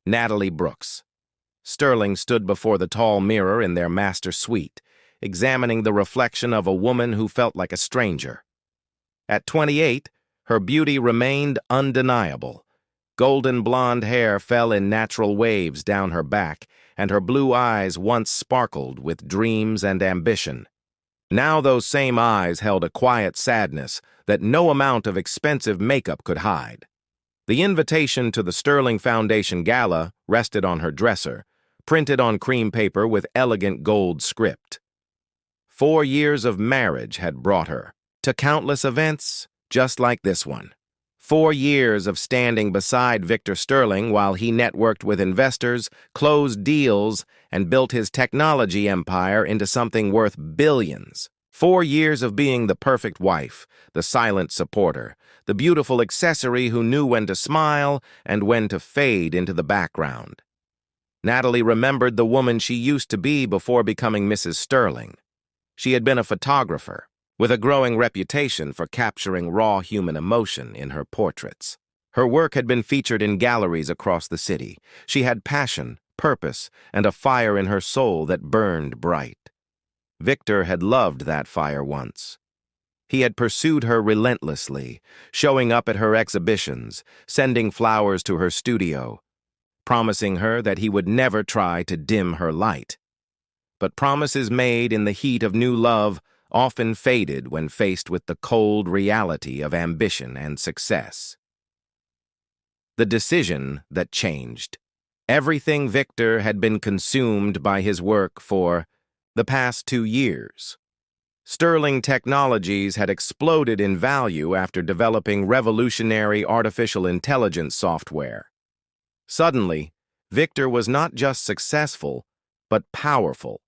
Natalie Brooks Sterling stood before the tall mirror in their master suite, examining the reflection of a woman who felt like a stranger. At 28, her beauty remained undeniable. Golden blonde hair fell in natural waves down her back, and her blue eyes once sparkled with dreams and ambition. Now those same eyes held a quiet sadness that no amount of expensive makeup could hide. The invitation to the Sterling Foundation Gala rested on her dresser, printed on cream paper with elegant gold script. 4 years of marriage had brought her to countless events just like this one. 4 years of standing beside Victor Sterling while he networked with investors, closed deals, and built his technology empire into something worth billions. 4 years of being the perfect wife, the silent supporter, the beautiful accessory who knew when to smile and when to fade into the background. Natalie remembered the woman she used to be before becoming Mrs. Sterling. She had been a photographer, with a growing reputation for capturing raw human emotion in her portraits. Her work had been featured in galleries across the city. She had passion, purpose, and a fire in her soul that burned bright. Victor had loved that fire once. He had pursued her relentlessly, showing up at her exhibitions, sending flowers to her studio, promising her that he would never try to dim her light. But promises made in the heat of new love often faded when faced with the cold reality of ambition and success. The decision that changed. Everything Victor had been consumed by his work for the past 2 years. Sterling Technologies had exploded in value after developing revolutionary artificial intelligence software. Suddenly, Victor was not just successful, but powerful,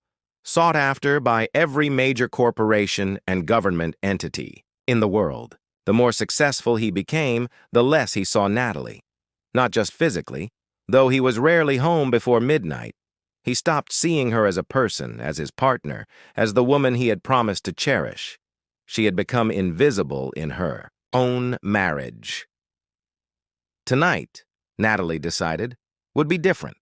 sought after by every major corporation and government entity in the world. The more successful he became, the less he saw Natalie. Not just physically, though he was rarely home before midnight. He stopped seeing her as a person, as his partner, as the woman he had promised to cherish. She had become invisible in her own marriage. Tonight, Natalie decided, would be different.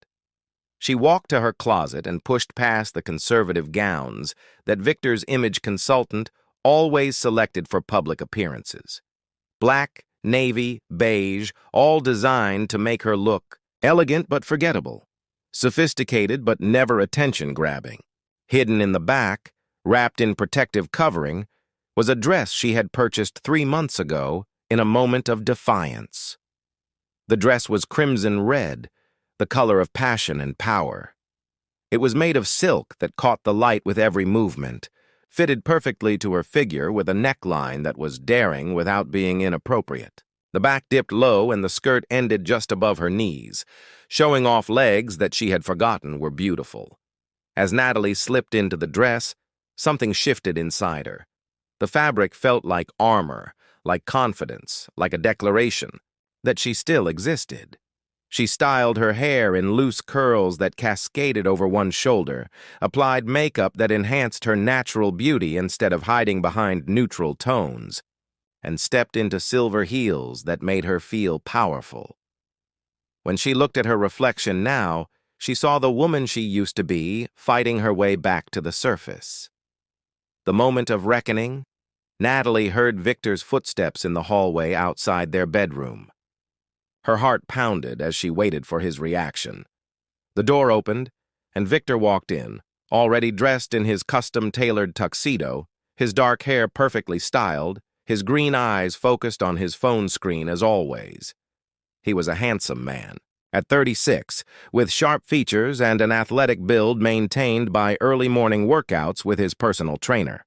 She walked to her closet and pushed past the conservative gowns that Victor's image consultant always selected for public appearances. Black, navy, beige, all designed to make her look elegant but forgettable. Sophisticated but never attention-grabbing. Hidden in the back, wrapped in protective covering, was a dress she had purchased 3 months ago in a moment of defiance. The dress was crimson red, the color of passion and power. It was made of silk that caught the light with every movement, fitted perfectly to her figure with a neckline that was daring without being inappropriate. The back dipped low and the skirt ended just above her knees, showing off legs that she had forgotten were beautiful. As Natalie slipped into the dress, something shifted inside her. The fabric felt like armor, like confidence, like a declaration that she still existed. She styled her hair in loose curls that cascaded over one shoulder, applied makeup that enhanced her natural beauty instead of hiding behind neutral tones, and stepped into silver heels that made her feel powerful. When she looked at her reflection now, she saw the woman she used to be fighting her way back to the surface. The moment of reckoning, Natalie heard Victor's footsteps in the hallway outside their bedroom. Her heart pounded as she waited for his reaction. The door opened, and Victor walked in, already dressed in his custom-tailored tuxedo, his dark hair perfectly styled, his green eyes focused on his phone screen as always. He was a handsome man, at 36, with sharp features and an athletic build maintained by early morning workouts with his personal trainer.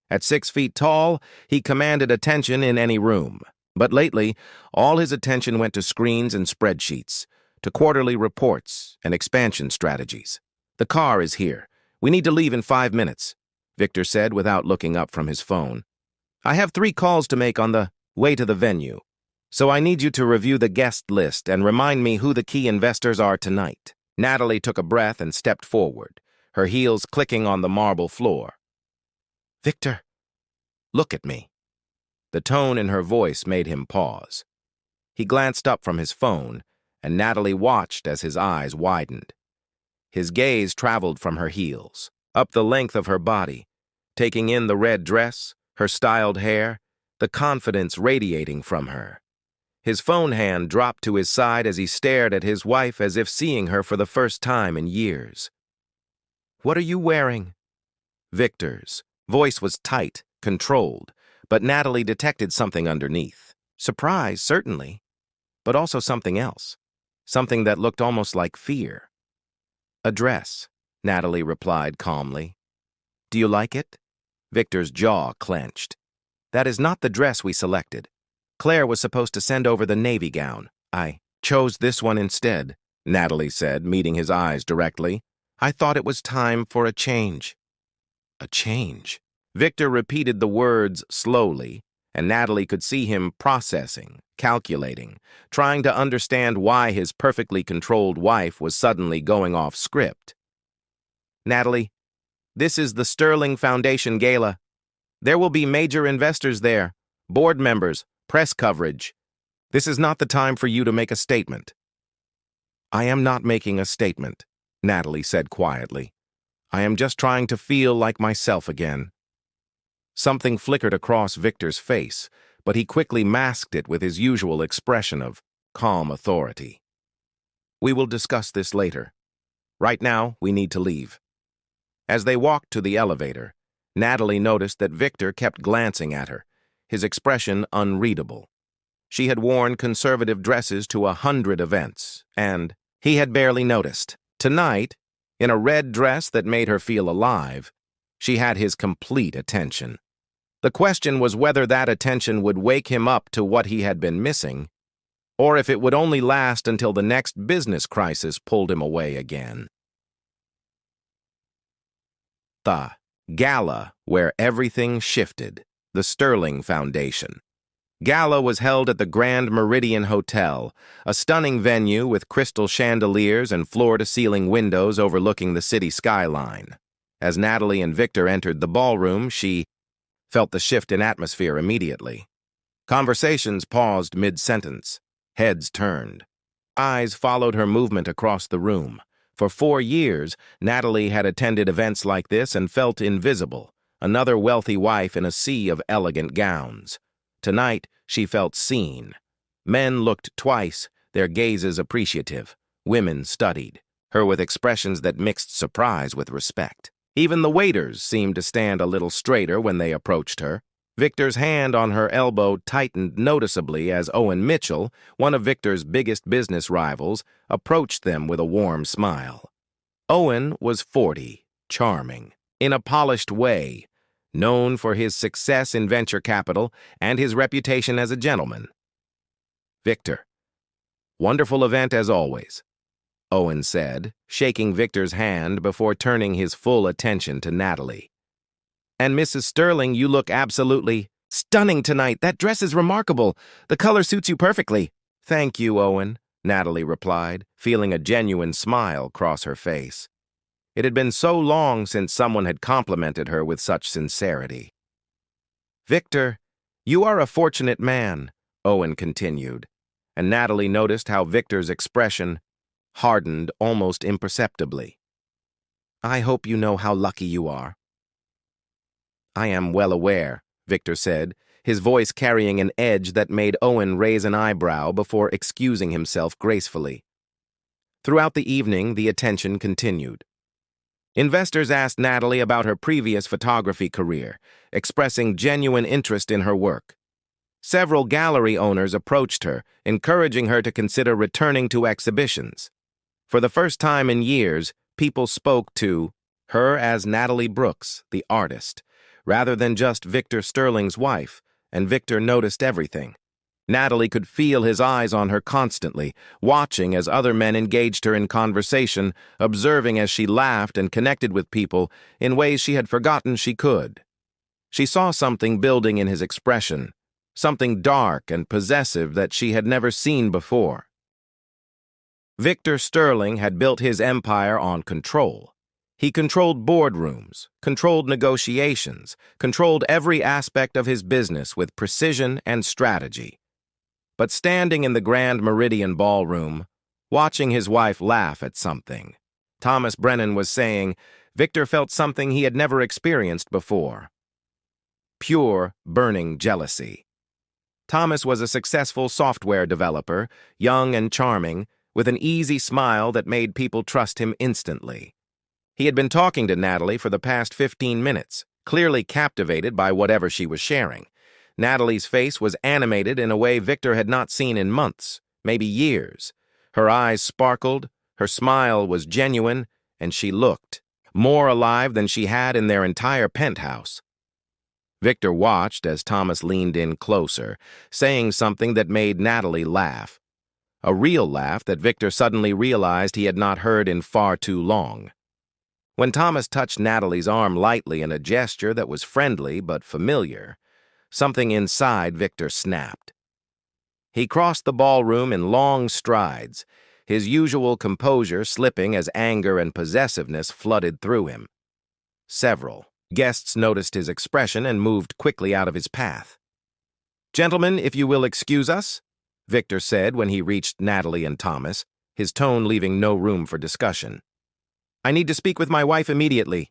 At 6 feet tall, he commanded attention in any room. But lately, all his attention went to screens and spreadsheets, to quarterly reports and expansion strategies. "The car is here. We need to leave in 5 minutes," Victor said without looking up from his phone. "I have 3 calls to make on the way to the venue, so I need you to review the guest list and remind me who the key investors are tonight." Natalie took a breath and stepped forward, her heels clicking on the marble floor. "Victor, look at me." The tone in her voice made him pause. He glanced up from his phone, and Natalie watched as his eyes widened. His gaze traveled from her heels, up the length of her body, taking in the red dress, her styled hair, the confidence radiating from her. His phone hand dropped to his side as he stared at his wife as if seeing her for the first time in years. "What are you wearing?" Victor's voice was tight, controlled, but Natalie detected something underneath. Surprise, certainly, but also something else. Something that looked almost like fear. "A dress," Natalie replied calmly. "Do you like it?" Victor's jaw clenched. "That is not the dress we selected. Claire was supposed to send over the navy gown. I chose this one instead," Natalie said, meeting his eyes directly. "I thought it was time for a change." "A change?" Victor repeated the words slowly, and Natalie could see him processing, calculating, trying to understand why his perfectly controlled wife was suddenly going off script. "Natalie, this is the Sterling Foundation Gala. There will be major investors there, board members, press coverage. This is not the time for you to make a statement." "I am not making a statement," Natalie said quietly. "I am just trying to feel like myself again." Something flickered across Victor's face, but he quickly masked it with his usual expression of calm authority. "We will discuss this later. Right now, we need to leave." As they walked to the elevator, Natalie noticed that Victor kept glancing at her, his expression unreadable. She had worn conservative dresses to 100 events, and he had barely noticed. Tonight, in a red dress that made her feel alive, she had his complete attention. The question was whether that attention would wake him up to what he had been missing, or if it would only last until the next business crisis pulled him away again. The gala where everything shifted, the Sterling Foundation. Gala was held at the Grand Meridian Hotel, a stunning venue with crystal chandeliers and floor-to-ceiling windows overlooking the city skyline. As Natalie and Victor entered the ballroom, she felt the shift in atmosphere immediately. Conversations paused mid-sentence. Heads turned. Eyes followed her movement across the room. For 4 years, Natalie had attended events like this and felt invisible, another wealthy wife in a sea of elegant gowns. Tonight, she felt seen. Men looked twice, their gazes appreciative. Women studied, her with expressions that mixed surprise with respect. Even the waiters seemed to stand a little straighter when they approached her. Victor's hand on her elbow tightened noticeably as Owen Mitchell, one of Victor's biggest business rivals, approached them with a warm smile. Owen was 40, charming, in a polished way, known for his success in venture capital and his reputation as a gentleman. "Victor, wonderful event as always," Owen said, shaking Victor's hand before turning his full attention to Natalie. "And Mrs. Sterling, you look absolutely stunning tonight. That dress is remarkable. The color suits you perfectly." "Thank you, Owen," Natalie replied, feeling a genuine smile cross her face. It had been so long since someone had complimented her with such sincerity. "Victor, you are a fortunate man," Owen continued, and Natalie noticed how Victor's expression hardened almost imperceptibly. "I hope you know how lucky you are." "I am well aware," Victor said, his voice carrying an edge that made Owen raise an eyebrow before excusing himself gracefully. Throughout the evening, the attention continued. Investors asked Natalie about her previous photography career, expressing genuine interest in her work. Several gallery owners approached her, encouraging her to consider returning to exhibitions. For the first time in years, people spoke to her as Natalie Brooks, the artist, rather than just Victor Sterling's wife, and Victor noticed everything. Natalie could feel his eyes on her constantly, watching as other men engaged her in conversation, observing as she laughed and connected with people in ways she had forgotten she could. She saw something building in his expression, something dark and possessive that she had never seen before. Victor Sterling had built his empire on control. He controlled boardrooms, controlled negotiations, controlled every aspect of his business with precision and strategy. But standing in the Grand Meridian ballroom, watching his wife laugh at something. Thomas Brennan was saying Victor felt something he had never experienced before. Pure, burning jealousy. Thomas was a successful software developer, young and charming, with an easy smile that made people trust him instantly. He had been talking to Natalie for the past 15 minutes, clearly captivated by whatever she was sharing. Natalie's face was animated in a way Victor had not seen in months, maybe years. Her eyes sparkled, her smile was genuine, and she looked more alive than she had in their entire penthouse. Victor watched as Thomas leaned in closer, saying something that made Natalie laugh. A real laugh that Victor suddenly realized he had not heard in far too long. When Thomas touched Natalie's arm lightly in a gesture that was friendly but familiar, something inside Victor snapped. He crossed the ballroom in long strides, his usual composure slipping as anger and possessiveness flooded through him. Several guests noticed his expression and moved quickly out of his path. "Gentlemen, if you will excuse us," Victor said when he reached Natalie and Thomas, his tone leaving no room for discussion. "I need to speak with my wife immediately."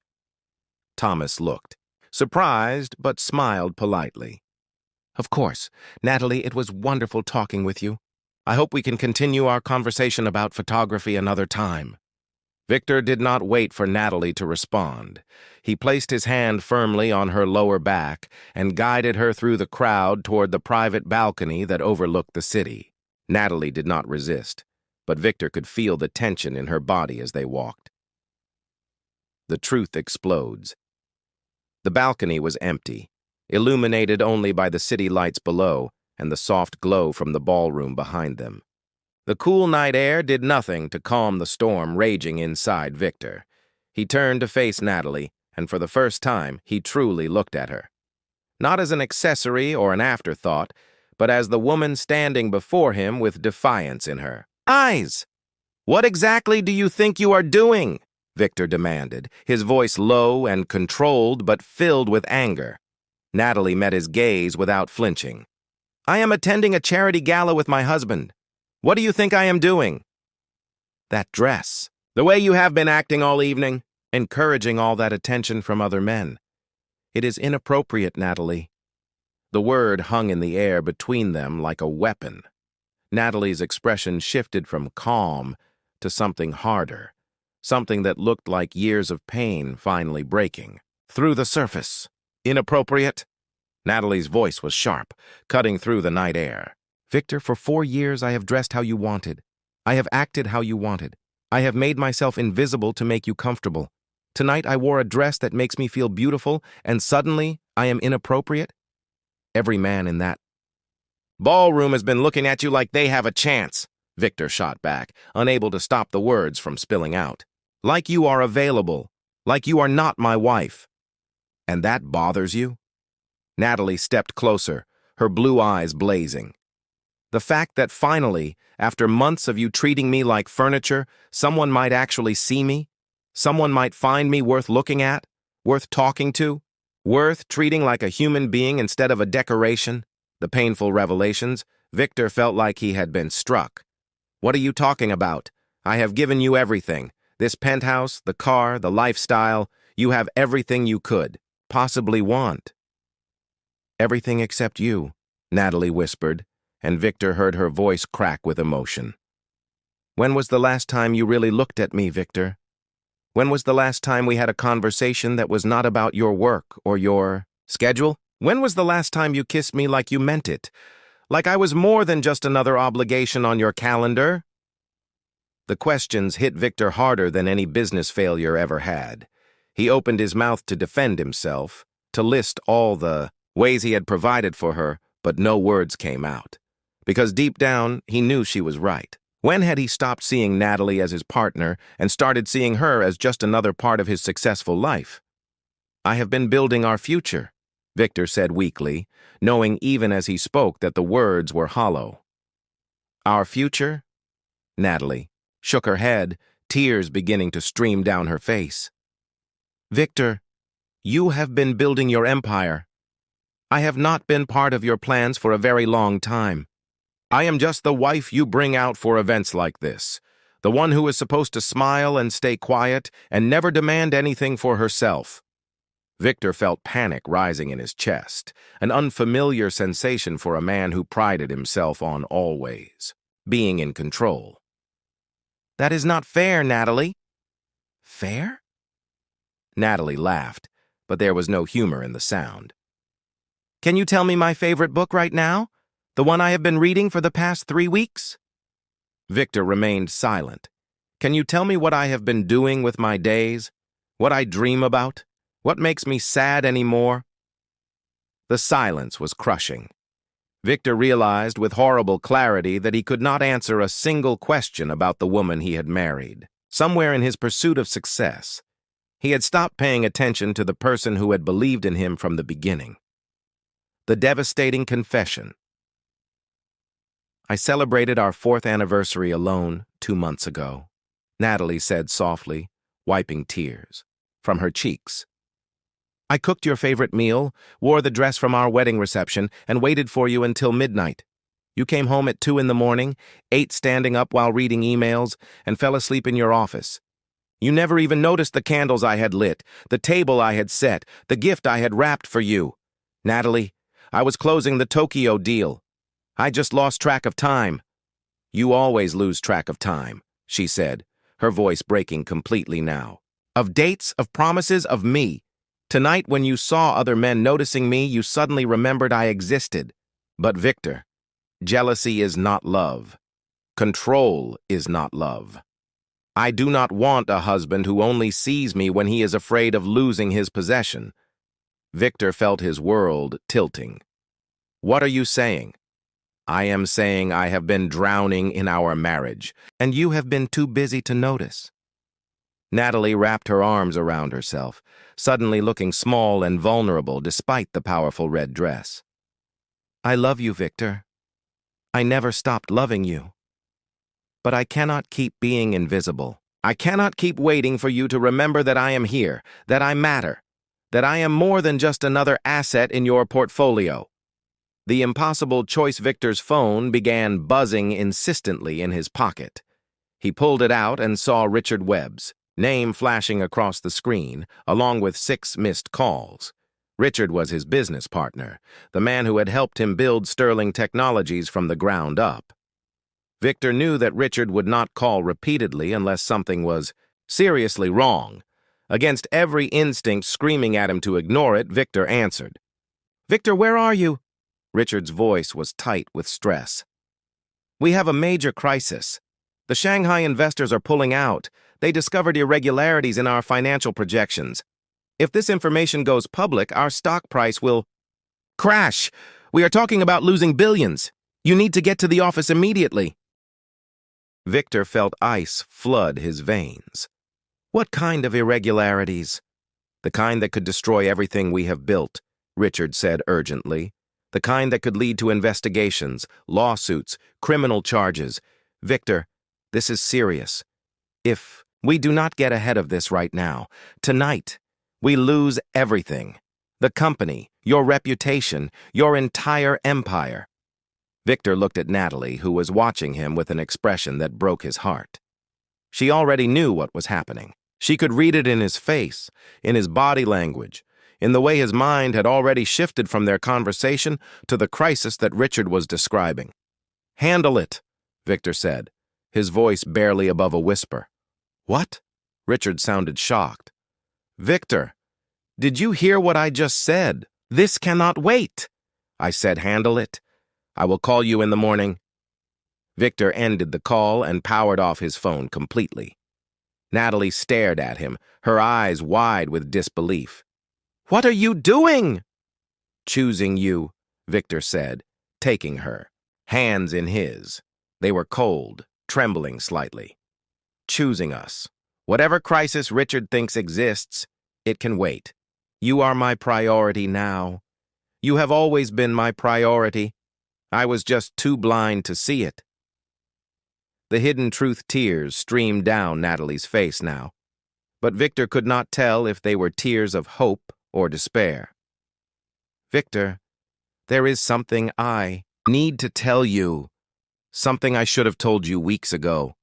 Thomas looked, surprised but smiled politely. "Of course. Natalie, it was wonderful talking with you. I hope we can continue our conversation about photography another time." Victor did not wait for Natalie to respond. He placed his hand firmly on her lower back and guided her through the crowd toward the private balcony that overlooked the city. Natalie did not resist, but Victor could feel the tension in her body as they walked. The truth explodes. The balcony was empty, illuminated only by the city lights below and the soft glow from the ballroom behind them. The cool night air did nothing to calm the storm raging inside Victor. He turned to face Natalie, and for the first time, he truly looked at her. Not as an accessory or an afterthought, but as the woman standing before him with defiance in her eyes. "What exactly do you think you are doing?" Victor demanded, his voice low and controlled but filled with anger. Natalie met his gaze without flinching. "I am attending a charity gala with my husband. What do you think I am doing?" "That dress. The way you have been acting all evening, encouraging all that attention from other men. It is inappropriate, Natalie." The word hung in the air between them like a weapon. Natalie's expression shifted from calm to something harder, something that looked like years of pain finally breaking through the surface. "Inappropriate?" Natalie's voice was sharp, cutting through the night air. "Victor, for 4 years I have dressed how you wanted. I have acted how you wanted. I have made myself invisible to make you comfortable. Tonight I wore a dress that makes me feel beautiful, and suddenly I am inappropriate? Every man in that ballroom has been looking at you like they have a chance," Victor shot back, unable to stop the words from spilling out. "Like you are available, like you are not my wife. And that bothers you?" Natalie stepped closer, her blue eyes blazing. "The fact that finally, after months of you treating me like furniture, someone might actually see me, someone might find me worth looking at, worth talking to, worth treating like a human being instead of a decoration." The painful revelations, Victor felt like he had been struck. "What are you talking about? I have given you everything. This penthouse, the car, the lifestyle. You have everything you could possibly want." "Everything except you," Natalie whispered, and Victor heard her voice crack with emotion. "When was the last time you really looked at me, Victor? When was the last time we had a conversation that was not about your work or your schedule? When was the last time you kissed me like you meant it? Like I was more than just another obligation on your calendar?" The questions hit Victor harder than any business failure ever had. He opened his mouth to defend himself, to list all the ways he had provided for her, but no words came out. Because deep down, he knew she was right. When had he stopped seeing Natalie as his partner and started seeing her as just another part of his successful life? "I have been building our future," Victor said weakly, knowing even as he spoke that the words were hollow. "Our future?" Natalie shook her head, tears beginning to stream down her face. "Victor, you have been building your empire. I have not been part of your plans for a very long time. I am just the wife you bring out for events like this, The one who is supposed to smile and stay quiet and never demand anything for herself. Victor felt panic rising in his chest, an unfamiliar sensation for a man who prided himself on always being in control. "That is not fair, Natalie." "Fair?" Natalie laughed, but there was no humor in the sound. "Can you tell me my favorite book right now? The one I have been reading for the past 3 weeks?" Victor remained silent. "Can you tell me what I have been doing with my days? What I dream about? What makes me sad anymore?" The silence was crushing. Victor realized with horrible clarity that he could not answer a single question about the woman he had married. Somewhere in his pursuit of success, he had stopped paying attention to the person who had believed in him from the beginning. The devastating confession. "I celebrated our 4th anniversary alone 2 months ago," Natalie said softly, wiping tears from her cheeks. "I cooked your favorite meal, wore the dress from our wedding reception, and waited for you until midnight. You came home at 2 in the morning, ate standing up while reading emails, and fell asleep in your office. You never even noticed the candles I had lit, the table I had set, the gift I had wrapped for you. Natalie, I was closing the Tokyo deal. I just lost track of time." "You always lose track of time," she said, her voice breaking completely now. "Of dates, of promises, of me. Tonight, when you saw other men noticing me, you suddenly remembered I existed. But Victor, jealousy is not love. Control is not love. I do not want a husband who only sees me when he is afraid of losing his possession." Victor felt his world tilting. "What are you saying?" "I am saying I have been drowning in our marriage, and you have been too busy to notice." Natalie wrapped her arms around herself, suddenly looking small and vulnerable despite the powerful red dress. "I love you, Victor. I never stopped loving you. But I cannot keep being invisible. I cannot keep waiting for you to remember that I am here, that I matter, that I am more than just another asset in your portfolio." The impossible choice Victor's phone began buzzing insistently in his pocket. He pulled it out and saw Richard Webb's name flashing across the screen, along with 6 missed calls. Richard was his business partner, the man who had helped him build Sterling Technologies from the ground up. Victor knew that Richard would not call repeatedly unless something was seriously wrong. Against every instinct screaming at him to ignore it, Victor answered. "Victor, where are you?" Richard's voice was tight with stress. "We have a major crisis. The Shanghai investors are pulling out. They discovered irregularities in our financial projections. If this information goes public, our stock price will crash. We are talking about losing billions. You need to get to the office immediately." Victor felt ice flood his veins. "What kind of irregularities?" "The kind that could destroy everything we have built," Richard said urgently. "The kind that could lead to investigations, lawsuits, criminal charges. Victor, this is serious. If we do not get ahead of this right now, tonight, we lose everything. The company, your reputation, your entire empire." Victor looked at Natalie, who was watching him with an expression that broke his heart. She already knew what was happening. She could read it in his face, in his body language, in the way his mind had already shifted from their conversation to the crisis that Richard was describing. "Handle it," Victor said, his voice barely above a whisper. "What?" Richard sounded shocked. "Victor, did you hear what I just said? This cannot wait. I said handle it. I will call you in the morning." Victor ended the call and powered off his phone completely. Natalie stared at him, her eyes wide with disbelief. "What are you doing?" "Choosing you," Victor said, taking her, hands in his. They were cold, trembling slightly. "Choosing us. Whatever crisis Richard thinks exists, it can wait. You are my priority now. You have always been my priority. I was just too blind to see it." The hidden truth tears streamed down Natalie's face now, but Victor could not tell if they were tears of hope or despair. "Victor, there is something I need to tell you. Something I should have told you weeks ago."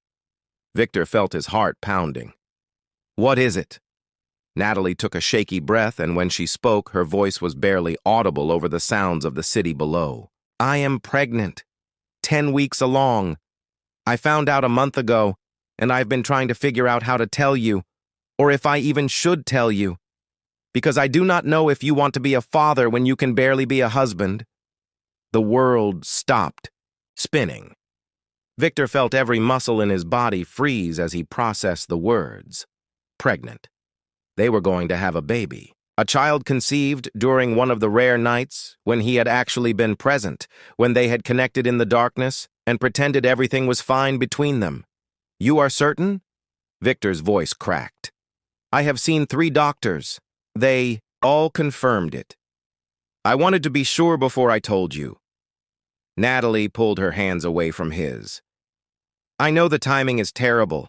Victor felt his heart pounding. "What is it?" Natalie took a shaky breath, and when she spoke, her voice was barely audible over the sounds of the city below. "I am pregnant. 10 weeks along. I found out a month ago, and I've been trying to figure out how to tell you, or if I even should tell you, because I do not know if you want to be a father when you can barely be a husband." The world stopped, spinning. Victor felt every muscle in his body freeze as he processed the words. Pregnant. They were going to have a baby. A child conceived during one of the rare nights when he had actually been present, when they had connected in the darkness and pretended everything was fine between them. "You are certain?" Victor's voice cracked. "I have seen 3 doctors. They all confirmed it. I wanted to be sure before I told you." Natalie pulled her hands away from his. "I know the timing is terrible.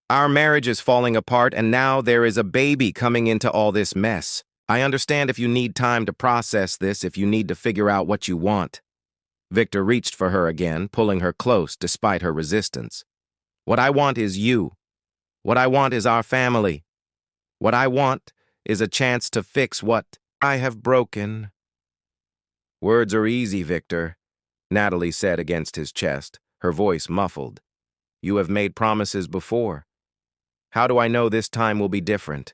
Our marriage is falling apart, and now there is a baby coming into all this mess. I understand if you need time to process this, if you need to figure out what you want." Victor reached for her again, pulling her close despite her resistance. "What I want is you. What I want is our family. What I want is a chance to fix what I have broken." "Words are easy, Victor," Natalie said against his chest, her voice muffled. "You have made promises before. How do I know this time will be different?"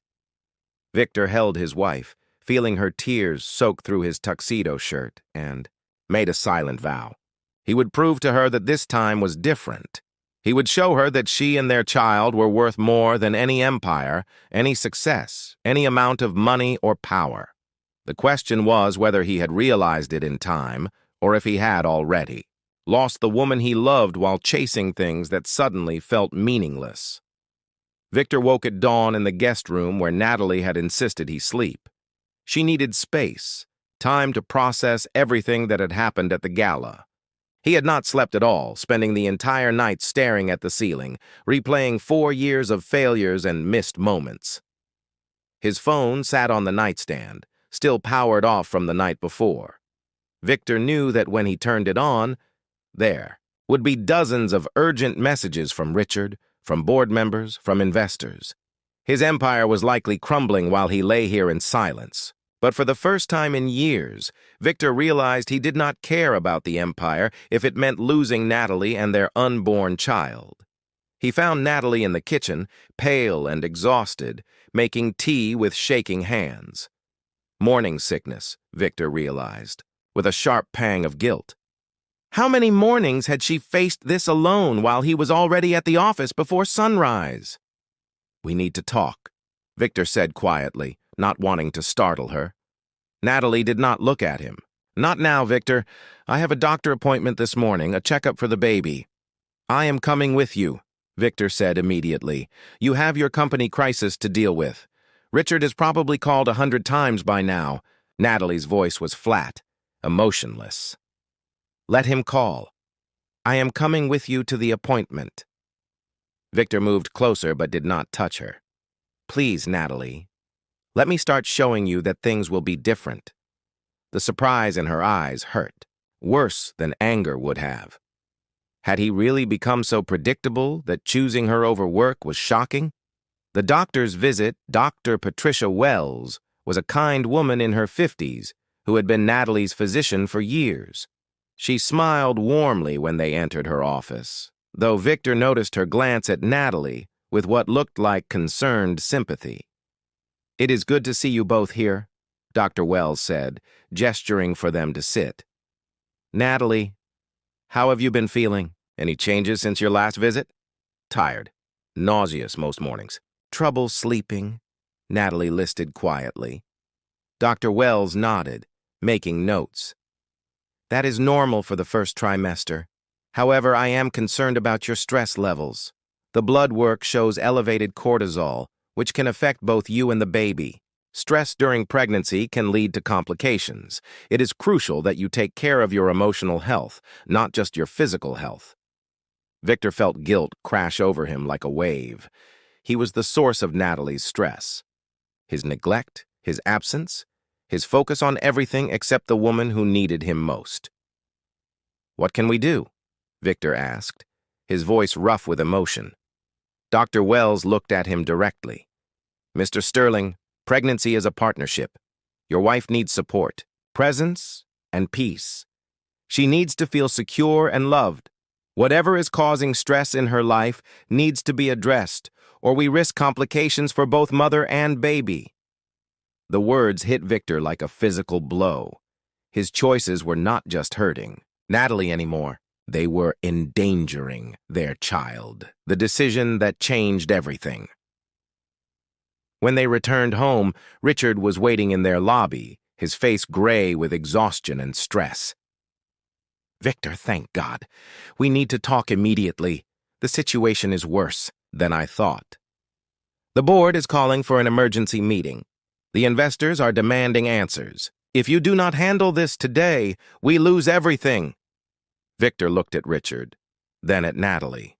Victor held his wife, feeling her tears soak through his tuxedo shirt, and made a silent vow. He would prove to her that this time was different. He would show her that she and their child were worth more than any empire, any success, any amount of money or power. The question was whether he had realized it in time, or if he had already. Lost the woman he loved while chasing things that suddenly felt meaningless. Victor woke at dawn in the guest room where Natalie had insisted he sleep. She needed space, time to process everything that had happened at the gala. He had not slept at all, spending the entire night staring at the ceiling, replaying 4 years of failures and missed moments. His phone sat on the nightstand, still powered off from the night before. Victor knew that when he turned it on, there would be dozens of urgent messages from Richard, from board members, from investors. His empire was likely crumbling while he lay here in silence. But for the first time in years, Victor realized he did not care about the empire if it meant losing Natalie and their unborn child. He found Natalie in the kitchen, pale and exhausted, making tea with shaking hands. Morning sickness, Victor realized, with a sharp pang of guilt. How many mornings had she faced this alone while he was already at the office before sunrise? "We need to talk," Victor said quietly, not wanting to startle her. Natalie did not look at him. "Not now, Victor. I have a doctor appointment this morning, a checkup for the baby." "I am coming with you," Victor said immediately. "You have your company crisis to deal with. Richard has probably called 100 times by now." Natalie's voice was flat, emotionless. "Let him call. I am coming with you to the appointment." Victor moved closer but did not touch her. "Please, Natalie. Let me start showing you that things will be different." The surprise in her eyes hurt, worse than anger would have. Had he really become so predictable that choosing her over work was shocking? The doctor's visit, Dr. Patricia Wells, was a kind woman in her 50s who had been Natalie's physician for years. She smiled warmly when they entered her office, though Victor noticed her glance at Natalie with what looked like concerned sympathy. "It is good to see you both here," Dr. Wells said, gesturing for them to sit. "Natalie, how have you been feeling? Any changes since your last visit?" "Tired. Nauseous most mornings." "Trouble sleeping," Natalie listed quietly. Dr. Wells nodded, making notes. "That is normal for the first trimester. However, I am concerned about your stress levels. The blood work shows elevated cortisol, which can affect both you and the baby. Stress during pregnancy can lead to complications. It is crucial that you take care of your emotional health, not just your physical health." Victor felt guilt crash over him like a wave. He was the source of Natalie's stress. His neglect, his absence, his focus on everything except the woman who needed him most. "What can we do?" Victor asked, his voice rough with emotion. Dr. Wells looked at him directly. "Mr. Sterling, pregnancy is a partnership. Your wife needs support, presence, and peace. She needs to feel secure and loved. Whatever is causing stress in her life needs to be addressed, or we risk complications for both mother and baby." The words hit Victor like a physical blow. His choices were not just hurting Natalie anymore. They were endangering their child. The decision that changed everything. When they returned home, Richard was waiting in their lobby, his face gray with exhaustion and stress. "Victor, thank God. We need to talk immediately. The situation is worse than I thought. The board is calling for an emergency meeting. The investors are demanding answers. If you do not handle this today, we lose everything." Victor looked at Richard, then at Natalie.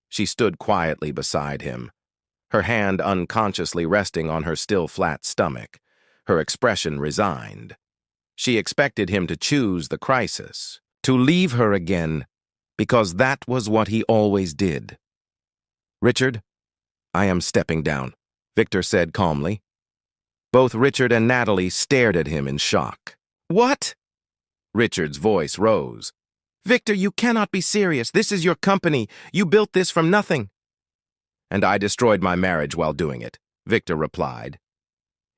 She stood quietly beside him, her hand unconsciously resting on her still flat stomach, her expression resigned. She expected him to choose the crisis, to leave her again, because that was what he always did. "Richard, I am stepping down," Victor said calmly. Both Richard and Natalie stared at him in shock. "What?" Richard's voice rose. "Victor, you cannot be serious. This is your company. You built this from nothing." "And I destroyed my marriage while doing it," Victor replied.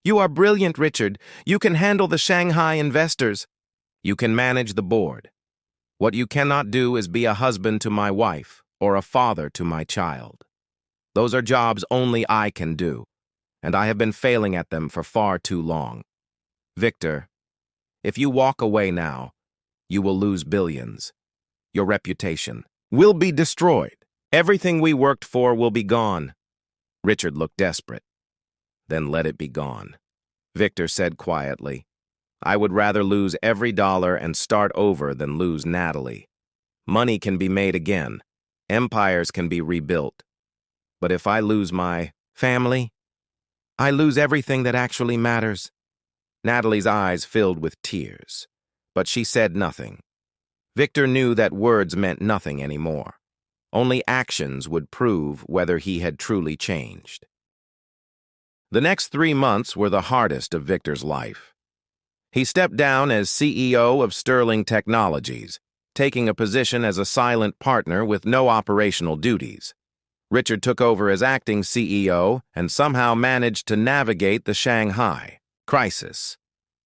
"You are brilliant, Richard. You can handle the Shanghai investors. You can manage the board. What you cannot do is be a husband to my wife or a father to my child. Those are jobs only I can do, and I have been failing at them for far too long. Victor, if you walk away now, you will lose billions. Your reputation will be destroyed. Everything we worked for will be gone." Richard looked desperate. "Then let it be gone," Victor said quietly. "I would rather lose every dollar and start over than lose Natalie. Money can be made again. Empires can be rebuilt. But if I lose my family, I lose everything that actually matters." Natalie's eyes filled with tears, but she said nothing. Victor knew that words meant nothing anymore. Only actions would prove whether he had truly changed. The next 3 months were the hardest of Victor's life. He stepped down as CEO of Sterling Technologies, taking a position as a silent partner with no operational duties. Richard took over as acting CEO and somehow managed to navigate the Shanghai crisis.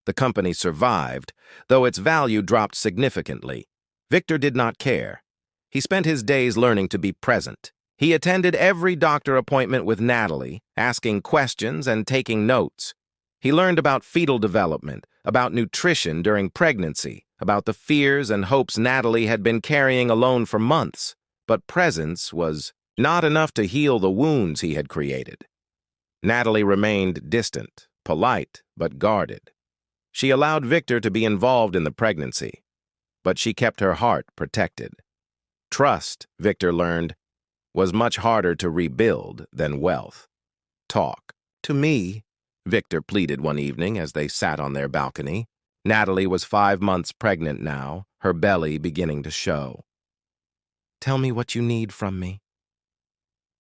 The company survived, though its value dropped significantly. Victor did not care. He spent his days learning to be present. He attended every doctor appointment with Natalie, asking questions and taking notes. He learned about fetal development, about nutrition during pregnancy, about the fears and hopes Natalie had been carrying alone for months. But presence was not enough to heal the wounds he had created. Natalie remained distant, polite, but guarded. She allowed Victor to be involved in the pregnancy, but she kept her heart protected. Trust, Victor learned, was much harder to rebuild than wealth. "Talk to me," Victor pleaded one evening as they sat on their balcony. Natalie was 5 months pregnant now, her belly beginning to show. "Tell me what you need from me."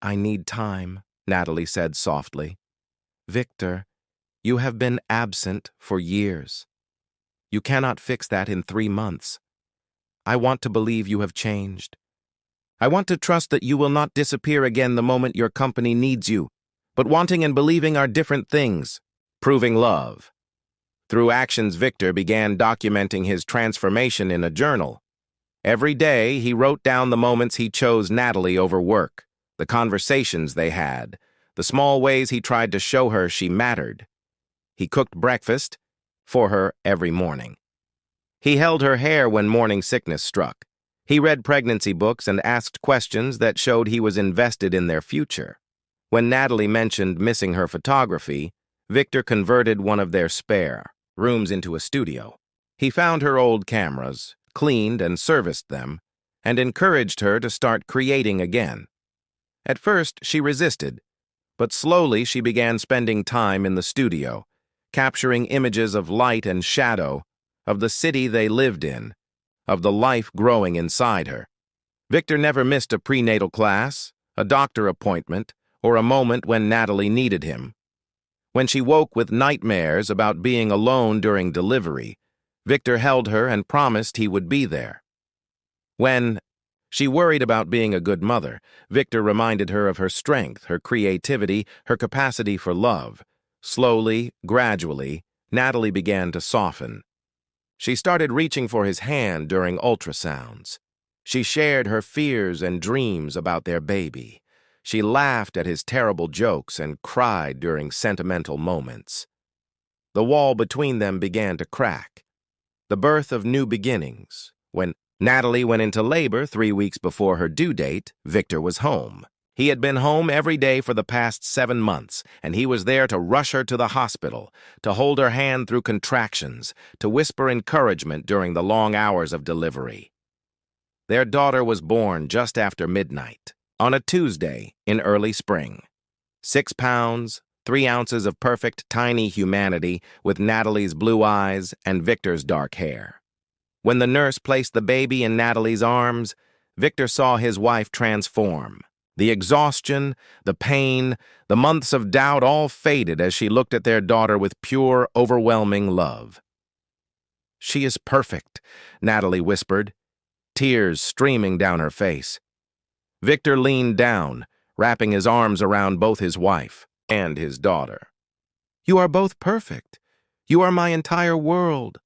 "I need time," Natalie said softly. "Victor, you have been absent for years. You cannot fix that in 3 months. I want to believe you have changed. I want to trust that you will not disappear again the moment your company needs you. But wanting and believing are different things." Proving love. Through actions, Victor began documenting his transformation in a journal. Every day, he wrote down the moments he chose Natalie over work, the conversations they had, the small ways he tried to show her she mattered. He cooked breakfast for her every morning. He held her hair when morning sickness struck. He read pregnancy books and asked questions that showed he was invested in their future. When Natalie mentioned missing her photography, Victor converted one of their spare rooms into a studio. He found her old cameras, cleaned and serviced them, and encouraged her to start creating again. At first, she resisted, but slowly she began spending time in the studio, capturing images of light and shadow, of the city they lived in, of the life growing inside her. Victor never missed a prenatal class, a doctor appointment, or a moment when Natalie needed him. When she woke with nightmares about being alone during delivery, Victor held her and promised he would be there. When she worried about being a good mother, Victor reminded her of her strength, her creativity, her capacity for love. Slowly, gradually, Natalie began to soften. She started reaching for his hand during ultrasounds. She shared her fears and dreams about their baby. She laughed at his terrible jokes and cried during sentimental moments. The wall between them began to crack. The birth of new beginnings. When Natalie went into labor 3 weeks before her due date, Victor was home. He had been home every day for the past 7 months, and he was there to rush her to the hospital, to hold her hand through contractions, to whisper encouragement during the long hours of delivery. Their daughter was born just after midnight, on a Tuesday in early spring. 6 pounds, 3 ounces of perfect tiny humanity with Natalie's blue eyes and Victor's dark hair. When the nurse placed the baby in Natalie's arms, Victor saw his wife transform. The exhaustion, the pain, the months of doubt all faded as she looked at their daughter with pure, overwhelming love. "She is perfect," Natalie whispered, tears streaming down her face. Victor leaned down, wrapping his arms around both his wife and his daughter. "You are both perfect. You are my entire world."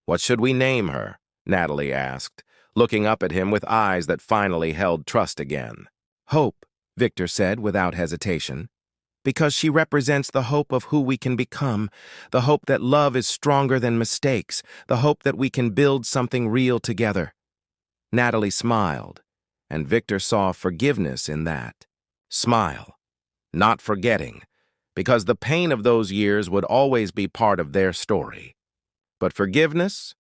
"What should we name her?" Natalie asked, looking up at him with eyes that finally held trust again. "Hope," Victor said without hesitation, "because she represents the hope of who we can become, the hope that love is stronger than mistakes, the hope that we can build something real together." Natalie smiled, and Victor saw forgiveness in that. Smile, not forgetting, because the pain of those years would always be part of their story. But forgiveness,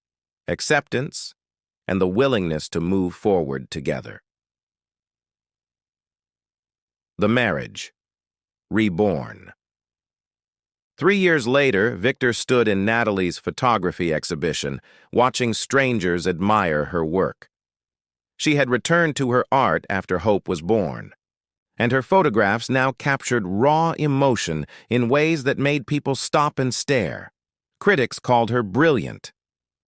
acceptance, and the willingness to move forward together. The marriage. Reborn. 3 years later, Victor stood in Natalie's photography exhibition, watching strangers admire her work. She had returned to her art after Hope was born, and her photographs now captured raw emotion in ways that made people stop and stare. Critics called her brilliant.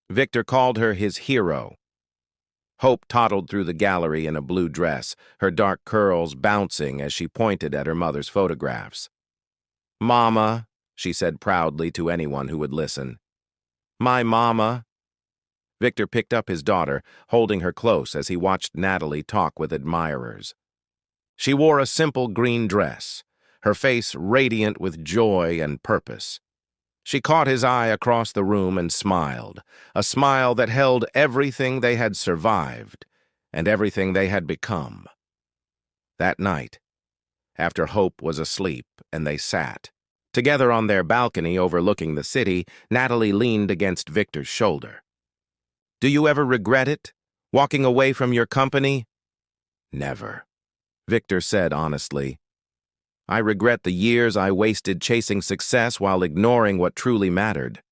Victor called her his hero. Hope toddled through the gallery in a blue dress, her dark curls bouncing as she pointed at her mother's photographs. "Mama," she said proudly to anyone who would listen. "My mama." Victor picked up his daughter, holding her close as he watched Natalie talk with admirers. She wore a simple green dress, her face radiant with joy and purpose. She caught his eye across the room and smiled, a smile that held everything they had survived and everything they had become. That night, after Hope was asleep and they sat, together on their balcony overlooking the city, Natalie leaned against Victor's shoulder. "Do you ever regret it, walking away from your company?" "Never," Victor said honestly. "I regret the years I wasted chasing success while ignoring what truly mattered.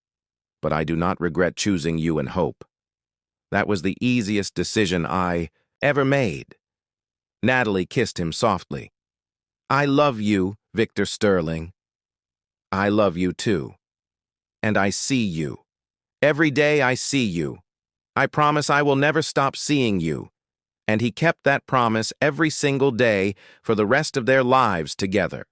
But I do not regret choosing you and Hope. That was the easiest decision I ever made." Natalie kissed him softly. "I love you, Victor Sterling." "I love you too. And I see you. Every day I see you. I promise I will never stop seeing you." And he kept that promise every single day for the rest of their lives together.